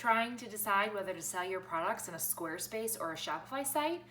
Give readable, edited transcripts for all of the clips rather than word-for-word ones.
trying to decide whether to sell your products on a Squarespace or a Shopify site?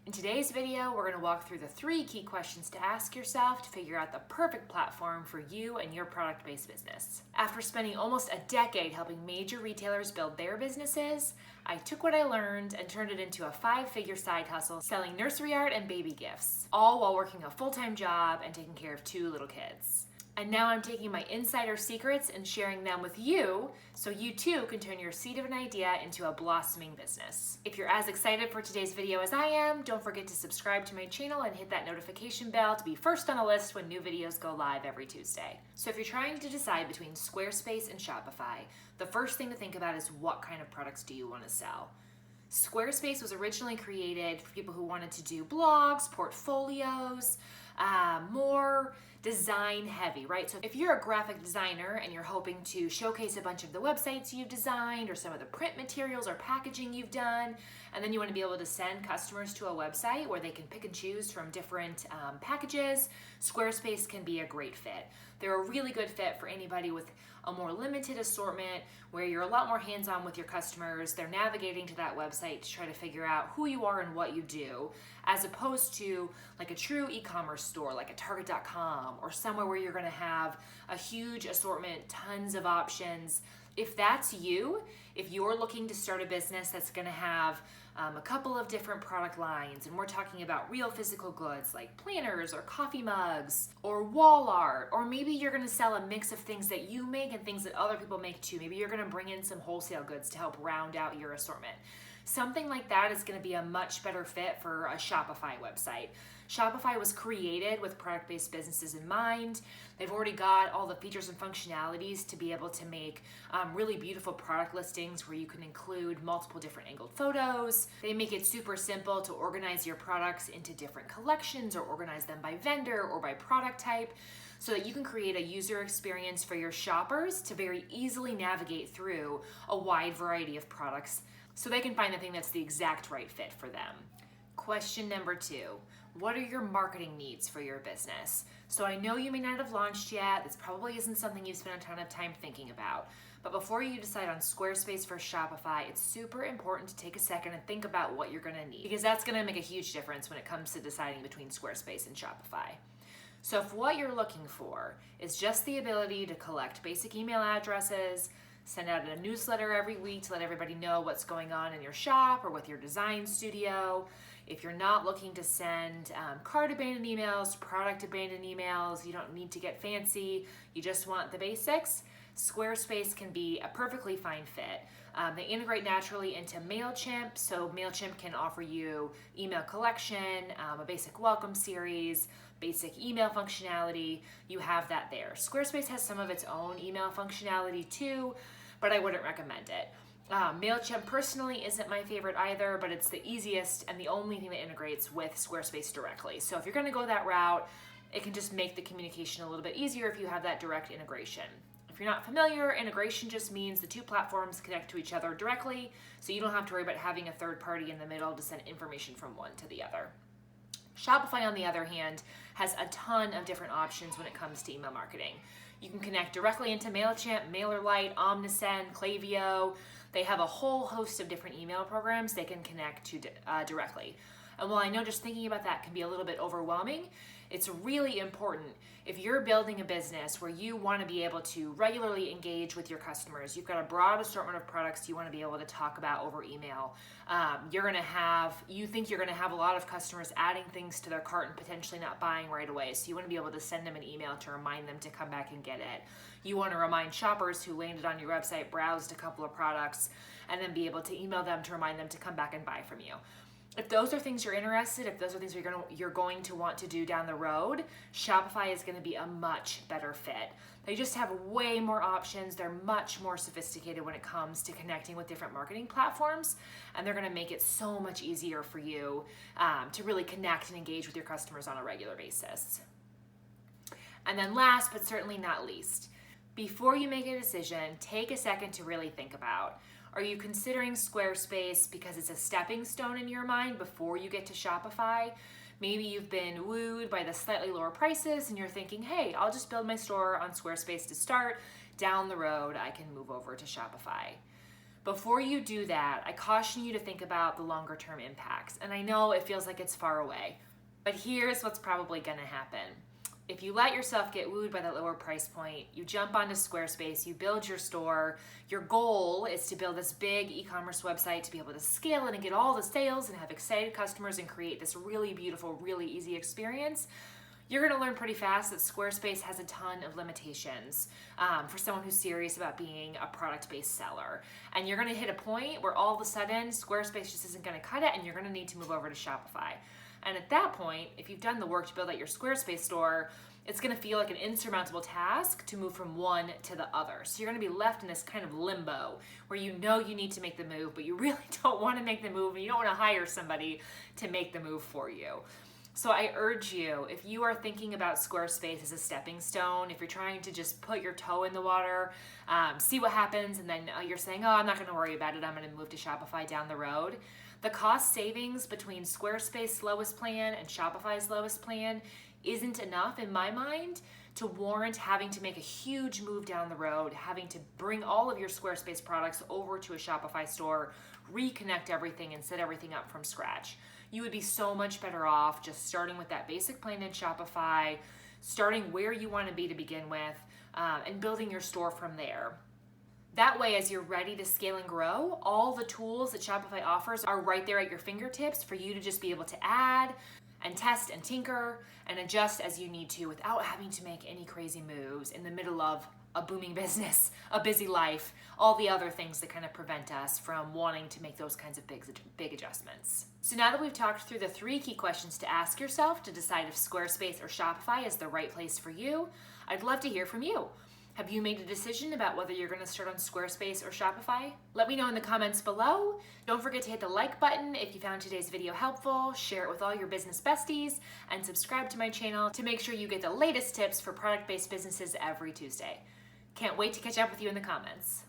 In today's video, we're going to walk through the 3 key questions to ask yourself to figure out the perfect platform for you and your product-based business. After spending almost a decade helping major retailers build their businesses, I took what I learned and turned it into a 5-figure side hustle selling nursery art and baby gifts, all while working a full-time job and taking care of 2 little kids. And now I'm taking my insider secrets and sharing them with you so you too can turn your seed of an idea into a blossoming business. If you're as excited for today's video as I am, don't forget to subscribe to my channel and hit that notification bell to be first on the list when new videos go live every Tuesday. So if you're trying to decide between Squarespace and Shopify, the first thing to think about is what kind of products do you want to sell? Squarespace was originally created for people who wanted to do blogs, portfolios, more design heavy, right? So if you're a graphic designer and you're hoping to showcase a bunch of the websites you've designed or some of the print materials or packaging you've done, and then you want to be able to send customers to a website where they can pick and choose from different packages, Squarespace can be a great fit. They're a really good fit for anybody with a more limited assortment where you're a lot more hands-on with your customers. They're navigating to that website to try to figure out who you are and what you do, as opposed to like a true e-commerce store like a Target.com or somewhere where you're going to have a huge assortment, tons of options. If that's you, if you're looking to start a business that's going to have a couple of different product lines, and we're talking about real physical goods like planners or coffee mugs or wall art, or maybe you're going to sell a mix of things that you make and things that other people make too. Maybe you're going to bring in some wholesale goods to help round out your assortment. Something like that is going to be a much better fit for a Shopify website. Shopify was created with product-based businesses in mind. They've already got all the features and functionalities to be able to make really beautiful product listings where you can include multiple different angled photos. They make it super simple to organize your products into different collections or organize them by vendor or by product type, so that you can create a user experience for your shoppers to very easily navigate through a wide variety of products so they can find the thing that's the exact right fit for them. Question number 2, what are your marketing needs for your business? So I know you may not have launched yet. This probably isn't something you've spent a ton of time thinking about. But before you decide on Squarespace for Shopify, it's super important to take a second and think about what you're gonna need, because that's gonna make a huge difference when it comes to deciding between Squarespace and Shopify. So if what you're looking for is just the ability to collect basic email addresses, send out a newsletter every week to let everybody know what's going on in your shop or with your design studio, if you're not looking to send cart abandoned emails, product abandoned emails, you don't need to get fancy, you just want the basics, Squarespace can be a perfectly fine fit. They integrate naturally into MailChimp, so MailChimp can offer you email collection, a basic welcome series, basic email functionality. You have that there. Squarespace has some of its own email functionality too, but I wouldn't recommend it. MailChimp personally isn't my favorite either, but it's the easiest and the only thing that integrates with Squarespace directly. So if you're gonna go that route, it can just make the communication a little bit easier if you have that direct integration. If you're not familiar, integration just means the 2 platforms connect to each other directly, so you don't have to worry about having a third party in the middle to send information from one to the other. Shopify, on the other hand, has a ton of different options when it comes to email marketing. You can connect directly into MailChimp, MailerLite, Omnisend, Klaviyo. They have a whole host of different email programs they can connect to directly. And while I know just thinking about that can be a little bit overwhelming, it's really important if you're building a business where you want to be able to regularly engage with your customers. You've got a broad assortment of products you want to be able to talk about over email. You think you're going to have a lot of customers adding things to their cart and potentially not buying right away. So you want to be able to send them an email to remind them to come back and get it. You want to remind shoppers who landed on your website, browsed a couple of products, and then be able to email them to remind them to come back and buy from you. If those are things you're interested, if those are things you're going to want to do down the road, Shopify is going to be a much better fit. They just have way more options. They're much more sophisticated when it comes to connecting with different marketing platforms, and they're going to make it so much easier for you to really connect and engage with your customers on a regular basis. And then last, but certainly not least, before you make a decision, take a second to really think about, are you considering Squarespace because it's a stepping stone in your mind before you get to Shopify? Maybe you've been wooed by the slightly lower prices and you're thinking, hey, I'll just build my store on Squarespace to start. Down the road, I can move over to Shopify. Before you do that, I caution you to think about the longer term impacts. And I know it feels like it's far away, but here's what's probably gonna happen. If you let yourself get wooed by that lower price point, you jump onto Squarespace, you build your store, your goal is to build this big e-commerce website to be able to scale it and get all the sales and have excited customers and create this really beautiful, really easy experience. You're gonna learn pretty fast that Squarespace has a ton of limitations for someone who's serious about being a product-based seller. And you're gonna hit a point where all of a sudden Squarespace just isn't gonna cut it and you're gonna need to move over to Shopify. And at that point, if you've done the work to build out your Squarespace store, it's gonna feel like an insurmountable task to move from one to the other. So you're gonna be left in this kind of limbo where you know you need to make the move, but you really don't wanna make the move and you don't wanna hire somebody to make the move for you. So I urge you, if you are thinking about Squarespace as a stepping stone, if you're trying to just put your toe in the water, see what happens, and then you're saying, oh, I'm not gonna worry about it, I'm gonna move to Shopify down the road. The cost savings between Squarespace's lowest plan and Shopify's lowest plan isn't enough in my mind to warrant having to make a huge move down the road, having to bring all of your Squarespace products over to a Shopify store, reconnect everything and set everything up from scratch. You would be so much better off just starting with that basic plan in Shopify, starting where you want to be to begin with, and building your store from there. That way, as you're ready to scale and grow, all the tools that Shopify offers are right there at your fingertips for you to just be able to add and test and tinker and adjust as you need to without having to make any crazy moves in the middle of a booming business, a busy life, all the other things that kind of prevent us from wanting to make those kinds of big adjustments. So now that we've talked through the 3 key questions to ask yourself to decide if Squarespace or Shopify is the right place for you, I'd love to hear from you. Have you made a decision about whether you're going to start on Squarespace or Shopify? Let me know in the comments below. Don't forget to hit the like button if you found today's video helpful, share it with all your business besties, and subscribe to my channel to make sure you get the latest tips for product-based businesses every Tuesday. Can't wait to catch up with you in the comments.